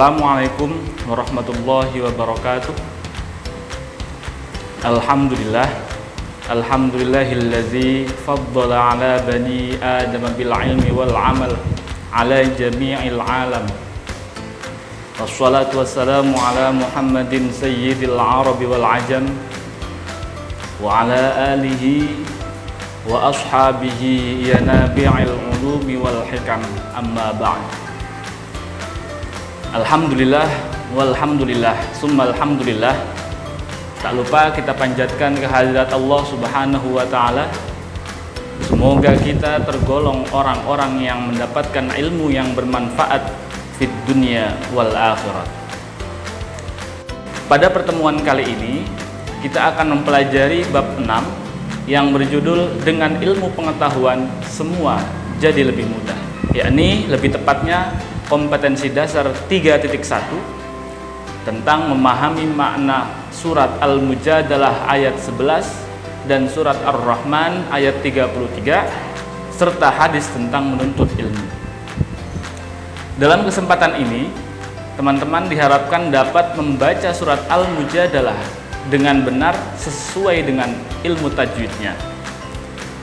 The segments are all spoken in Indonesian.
Assalamualaikum warahmatullahi wabarakatuh. Alhamdulillahillazi faddala ala bani Adam bil ilmi wal amal ala jami'il alam. Wassalatu wassalamu ala Muhammadin sayyidil arabi wal ajam wa ala alihi wa ashabihi ya nabi'il ulumi wal hikam, amma ba'd. Alhamdulillah walhamdulillah summa alhamdulillah. Tak lupa kita panjatkan kehadirat Allah Subhanahu wa taala. Semoga kita tergolong orang-orang yang mendapatkan ilmu yang bermanfaat fid dunya wal akhirat. Pada pertemuan kali ini kita akan mempelajari bab 6 yang berjudul dengan ilmu pengetahuan semua jadi lebih mudah, yakni lebih tepatnya kompetensi dasar 3.1 tentang memahami makna surat Al-Mujadalah ayat 11 dan surat Ar-Rahman ayat 33 serta hadis tentang menuntut ilmu. Dalam kesempatan ini, teman-teman diharapkan dapat membaca surat Al-Mujadalah dengan benar sesuai dengan ilmu tajwidnya.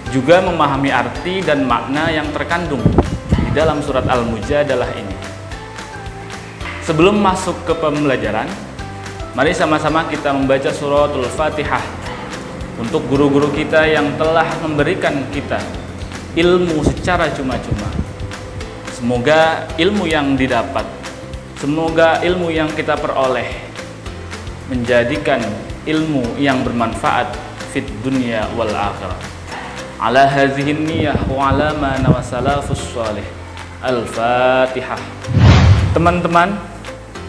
Juga memahami arti dan makna yang terkandung di dalam surat Al-Mujadalah ini. Sebelum masuk ke pembelajaran, mari sama-sama kita membaca suratul Fatihah untuk guru-guru kita yang telah memberikan kita ilmu secara cuma-cuma. Semoga ilmu yang didapat, semoga ilmu yang kita peroleh menjadikan ilmu yang bermanfaat fid dunya wal akhirah. Ala hazihin niyah wa ala ma nawasalafus salih. Al-Fatihah. Teman-teman,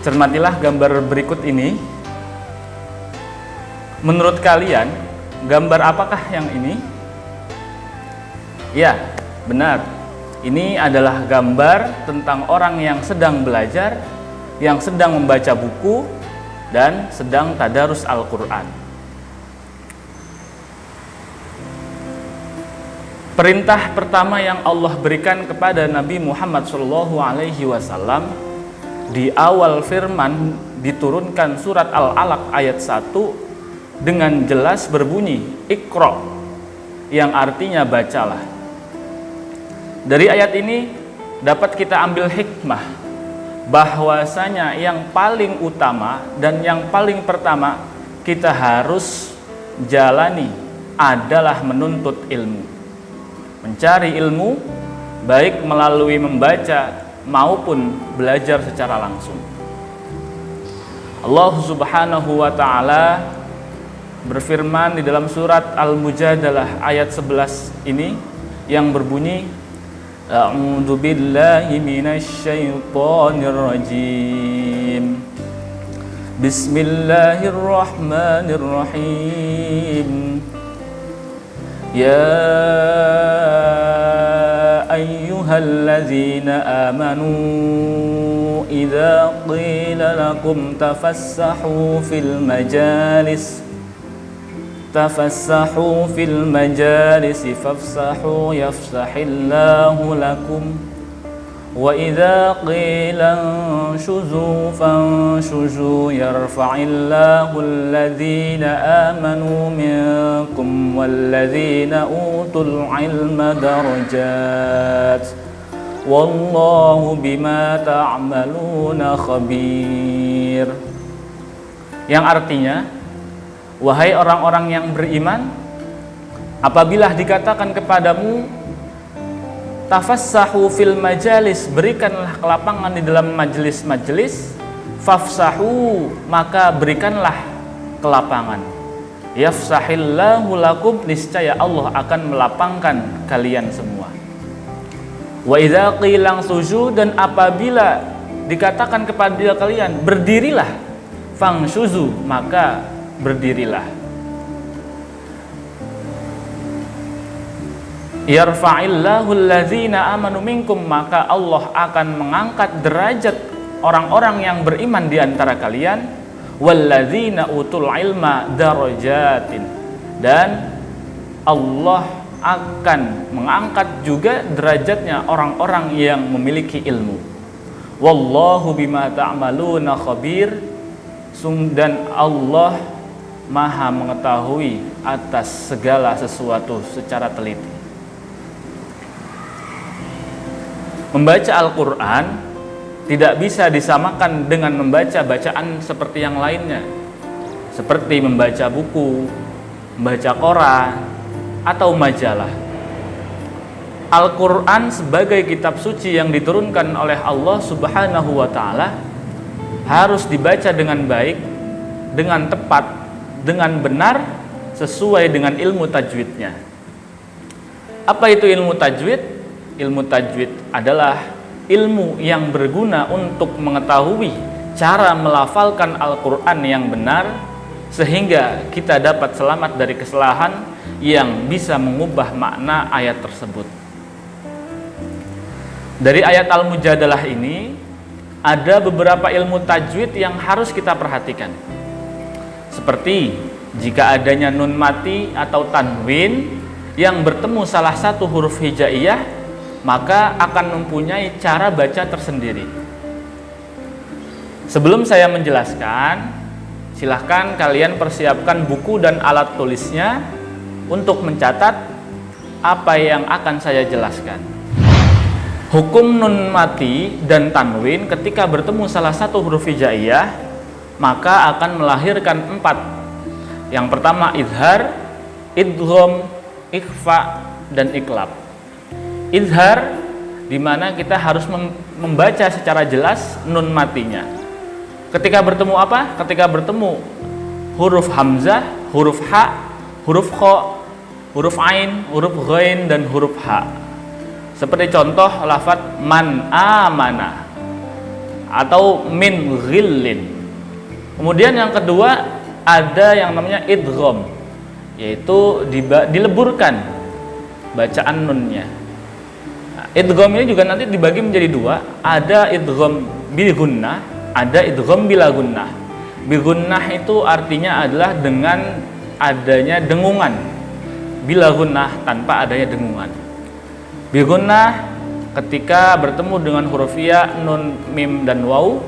cermatilah gambar berikut ini. Menurut kalian, gambar apakah yang ini? Ya, benar. Ini adalah gambar tentang orang yang sedang belajar, yang sedang membaca buku, dan sedang tadarus Al-Quran. Perintah pertama yang Allah berikan kepada Nabi Muhammad SAW di awal firman diturunkan surat Al-Alaq ayat 1 dengan jelas berbunyi Iqra, yang artinya bacalah. Dari ayat ini dapat kita ambil hikmah bahwasanya yang paling utama dan yang paling pertama kita harus jalani adalah menuntut ilmu. Mencari ilmu baik melalui membaca maupun belajar secara langsung. Allah Subhanahu wa taala berfirman di dalam surat Al-Mujadalah ayat 11 ini yang berbunyi A'udzu billahi minasyaitonir rajim. Bismillahirrahmanirrahim. Ya ayyuhalladzina amanu idza qila lakum tafassahu fil majalis fafsahu yafsahillahu lakum wa idza qila anshuzu fanshuzu yarfa'illahu alladhina amanu minkum walladhina utul ilma darajat wallahu bima ta'maluna khabir. Yang artinya, wahai orang-orang yang beriman, apabila dikatakan kepadamu tafassahu fil majalis, berikanlah kelapangan di dalam majelis-majelis, fafsahu, maka berikanlah kelapangan, yafsahillahu lakum, niscaya Allah akan melapangkan kalian semua. Wa idza qila suju, dan apabila dikatakan kepada kalian berdirilah, fangsuzu, maka berdirilah. Yarfa'illahu alladzina amanu minkum, maka Allah akan mengangkat derajat orang-orang yang beriman di antara kalian, walladzina utul ilma darajatin, dan Allah akan mengangkat juga derajatnya orang-orang yang memiliki ilmu. Wallahu bima ta'maluna khabir. Dan Allah Maha mengetahui atas segala sesuatu secara teliti. Membaca Al-Quran tidak bisa disamakan dengan membaca bacaan seperti yang lainnya, seperti membaca buku, membaca koran, atau majalah. Al-Quran sebagai kitab suci yang diturunkan oleh Allah Subhanahu wa Ta'ala harus dibaca dengan baik, dengan tepat, dengan benar, sesuai dengan ilmu tajwidnya. Apa itu ilmu tajwid? Ilmu tajwid adalah ilmu yang berguna untuk mengetahui cara melafalkan Al-Quran yang benar, sehingga kita dapat selamat dari kesalahan yang bisa mengubah makna ayat tersebut. Dari ayat Al-Mujadalah ini ada beberapa ilmu tajwid yang harus kita perhatikan. Seperti jika adanya nun mati atau tanwin yang bertemu salah satu huruf hijaiyah, maka akan mempunyai cara baca tersendiri. Sebelum saya menjelaskan, silahkan kalian persiapkan buku dan alat tulisnya untuk mencatat apa yang akan saya jelaskan. Hukum nun mati dan tanwin ketika bertemu salah satu huruf hijaiyah, maka akan melahirkan 4. Yang pertama idhar, idgham, ikhfa, dan iklab. Idhar, di mana kita harus membaca secara jelas nun matinya. Ketika bertemu apa? Ketika bertemu huruf hamzah, huruf ha, huruf kho, huruf ain, huruf ghain, dan huruf ha. Seperti contoh lafaz man amana atau min ghillin. Kemudian yang kedua ada yang namanya idgham, yaitu dileburkan bacaan nunnya. Nah, idgham ini juga nanti dibagi menjadi 2. Ada idgham bil gunnah, ada idgham bila gunnah. Bil gunnah itu artinya adalah dengan adanya dengungan. Bila gunnah tanpa adanya dengungan. Bil gunnah ketika bertemu dengan huruf ya, nun, mim, dan waw.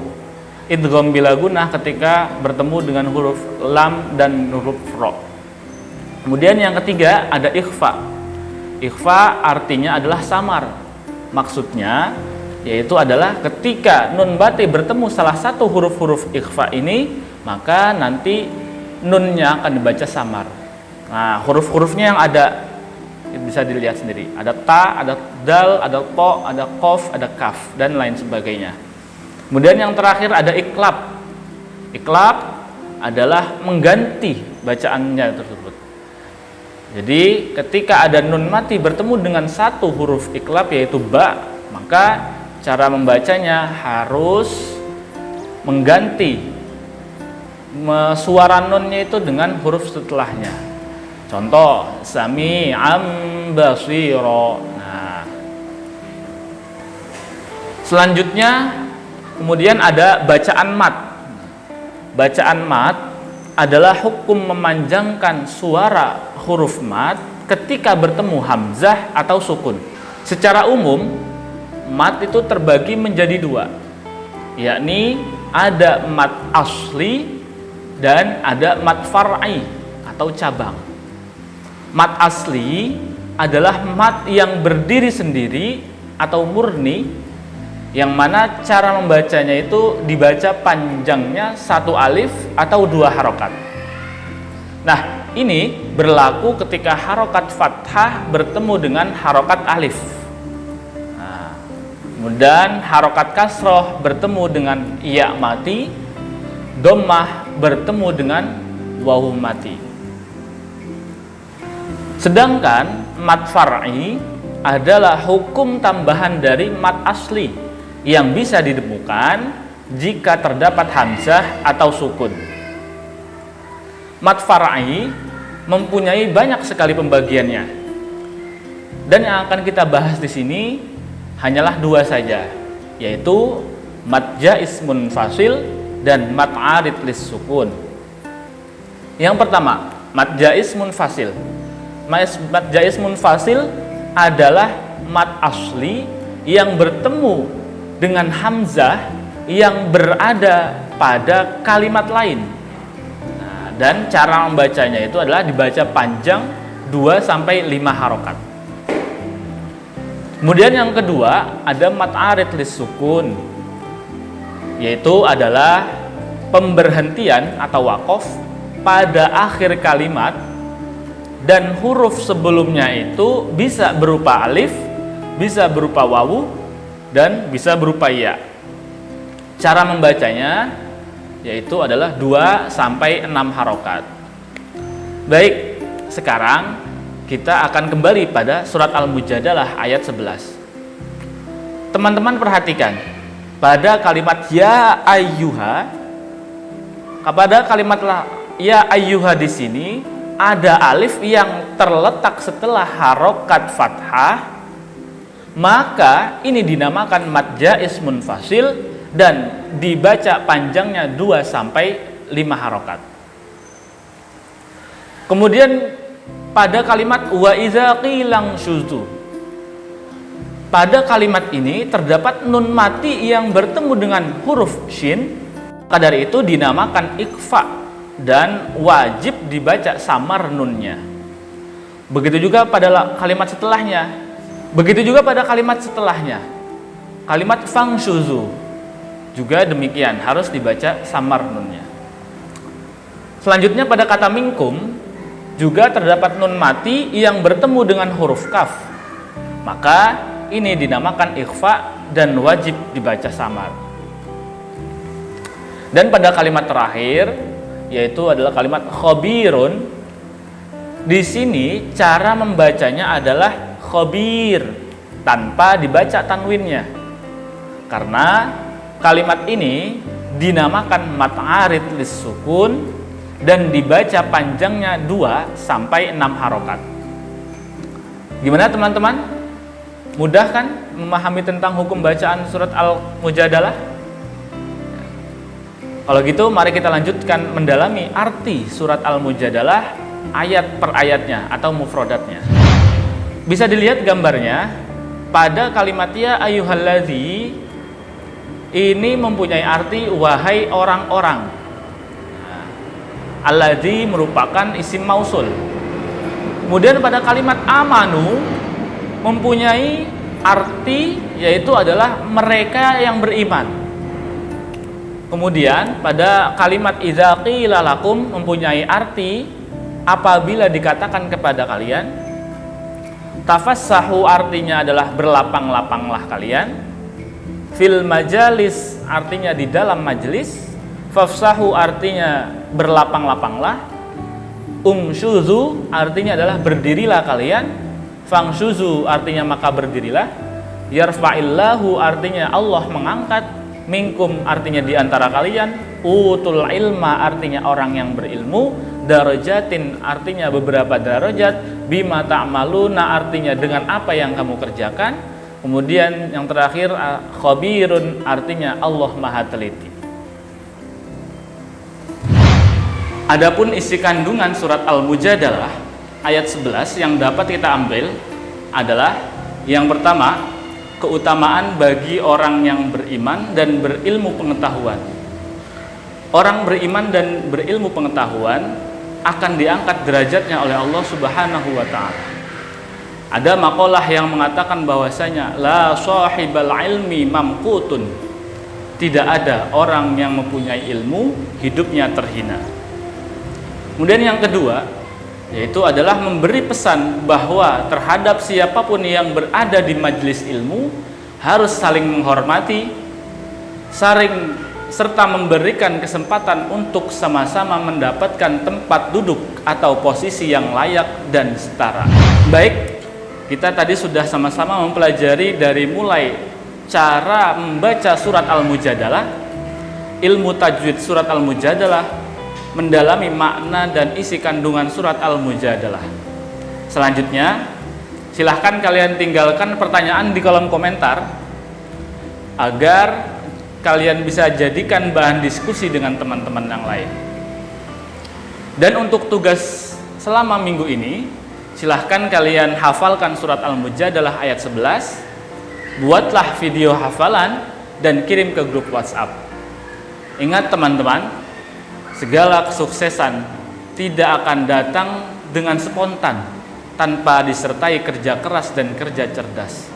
Idgham bila gunnah ketika bertemu dengan huruf lam dan huruf ro. Kemudian yang ketiga ada ikhfa. Ikhfa artinya adalah samar. Maksudnya yaitu adalah ketika nun bati bertemu salah satu huruf-huruf ikhfa ini, maka nanti nunnya akan dibaca samar. Nah, huruf-hurufnya yang ada bisa dilihat sendiri. Ada ta, ada dal, ada to, ada qaf, ada kaf, dan lain sebagainya. Kemudian yang terakhir ada iklab. Iklab adalah mengganti bacaannya tersebut. Jadi ketika ada nun mati bertemu dengan satu huruf iklab yaitu ba, maka cara membacanya harus mengganti suara nunnya itu dengan huruf setelahnya. Contoh sami'an basira. Nah, selanjutnya kemudian ada bacaan mat. Bacaan mat adalah hukum memanjangkan suara huruf mat ketika bertemu hamzah atau sukun. Secara umum, mat itu terbagi menjadi 2, yakni ada mat asli dan ada mat far'i atau cabang. Mat asli adalah mat yang berdiri sendiri atau murni, yang mana cara membacanya itu dibaca panjangnya 1 alif atau 2 harokat. Nah, ini berlaku ketika harokat fathah bertemu dengan harokat alif. Nah, kemudian harokat kasroh bertemu dengan ya mati, dhammah bertemu dengan waw mati. Sedangkan mat far'i adalah hukum tambahan dari mat asli yang bisa ditemukan jika terdapat hamzah atau sukun. Mat far'i mempunyai banyak sekali pembagiannya, dan yang akan kita bahas di sini hanyalah 2 saja, yaitu mat jaiz munfasil dan mat arid lis sukun. Yang pertama, mat jaiz munfasil. Mat jaiz munfasil adalah mat asli yang bertemu dengan hamzah yang berada pada kalimat lain. Nah, dan cara membacanya itu adalah dibaca panjang 2 sampai 5 harokat. Kemudian yang kedua ada mad arid lis sukun, yaitu adalah pemberhentian atau waqaf pada akhir kalimat dan huruf sebelumnya itu bisa berupa alif, bisa berupa wawu, dan bisa berupa ya. Cara membacanya yaitu adalah 2 sampai 6 harokat. Baik, sekarang kita akan kembali pada surat Al-Mujadalah ayat 11. Teman-teman perhatikan, pada kalimat ya ayyuha, pada kalimat ya ayyuha di sini ada alif yang terletak setelah harokat fathah, maka ini dinamakan mad jaiz munfasil dan dibaca panjangnya 2 sampai 5 harokat. Kemudian pada kalimat wa iza qilang syuzu, pada kalimat ini terdapat nun mati yang bertemu dengan huruf shin, maka dari itu dinamakan ikhfa dan wajib dibaca samar nunnya. Begitu juga pada kalimat setelahnya. Kalimat fangsyuzu juga demikian, harus dibaca samar nunnya. Selanjutnya pada kata minkum juga terdapat nun mati yang bertemu dengan huruf kaf, maka ini dinamakan ikhfa dan wajib dibaca samar. Dan pada kalimat terakhir yaitu adalah kalimat khabirun, di sini cara membacanya adalah khabir tanpa dibaca tanwinnya, karena kalimat ini dinamakan mad arid lis sukun dan dibaca panjangnya 2 sampai 6 harokat. Gimana teman-teman? Mudah kan memahami tentang hukum bacaan surat Al-Mujadalah? Kalau gitu mari kita lanjutkan mendalami arti surat Al-Mujadalah ayat per ayatnya atau mufrodatnya. Bisa dilihat gambarnya pada kalimat ya ayyuhallazi, ini mempunyai arti wahai orang-orang. Alladzi merupakan isim mausul. Kemudian pada kalimat amanu mempunyai arti yaitu adalah mereka yang beriman. Kemudian pada kalimat idza qila lakum mempunyai arti apabila dikatakan kepada kalian. Tafassahu artinya adalah berlapang-lapanglah kalian. Fil majalis artinya di dalam majelis. Fafsahu artinya berlapang-lapanglah. Umsyuzu artinya adalah berdirilah kalian. Fangsyuzu artinya maka berdirilah. Yarfa'illahu artinya Allah mengangkat. Minkum artinya di antara kalian. Utul ilma artinya orang yang berilmu. Darajatin artinya beberapa darajat. Bima ta'maluna artinya dengan apa yang kamu kerjakan. Kemudian yang terakhir khabirun artinya Allah maha teliti. Adapun isi kandungan surat Al-Mujadalah ayat 11 yang dapat kita ambil adalah yang pertama, keutamaan bagi orang yang beriman dan berilmu pengetahuan. Orang beriman dan berilmu pengetahuan akan diangkat derajatnya oleh Allah Subhanahu wa ta'ala. Ada maqalah yang mengatakan bahwasanya la sahibal ilmi mamqutun, tidak ada orang yang mempunyai ilmu hidupnya terhina. Kemudian yang kedua yaitu adalah memberi pesan bahwa terhadap siapapun yang berada di majelis ilmu harus saling menghormati, serta memberikan kesempatan untuk sama-sama mendapatkan tempat duduk atau posisi yang layak dan setara. Baik, kita tadi sudah sama-sama mempelajari dari mulai cara membaca surat Al-Mujadalah, ilmu tajwid surat Al-Mujadalah, mendalami makna dan isi kandungan surat Al-Mujadalah. Selanjutnya, silahkan kalian tinggalkan pertanyaan di kolom komentar agar kalian bisa jadikan bahan diskusi dengan teman-teman yang lain. Dan untuk tugas selama minggu ini, silahkan kalian hafalkan surat Al-Mujadalah ayat 11, buatlah video hafalan dan kirim ke grup WhatsApp. Ingat teman-teman, segala kesuksesan tidak akan datang dengan spontan tanpa disertai kerja keras dan kerja cerdas.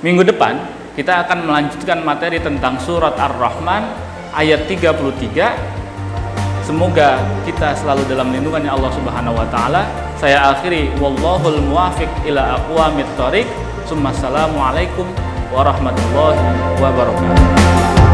Minggu depan kita akan melanjutkan materi tentang surat Ar-Rahman ayat 33. Semoga kita selalu dalam lindungannya Allah Subhanahu wa taala. Saya akhiri, wallahul muwafiq ila aqwamit thoriq. Assalamualaikum warahmatullahi wabarakatuh.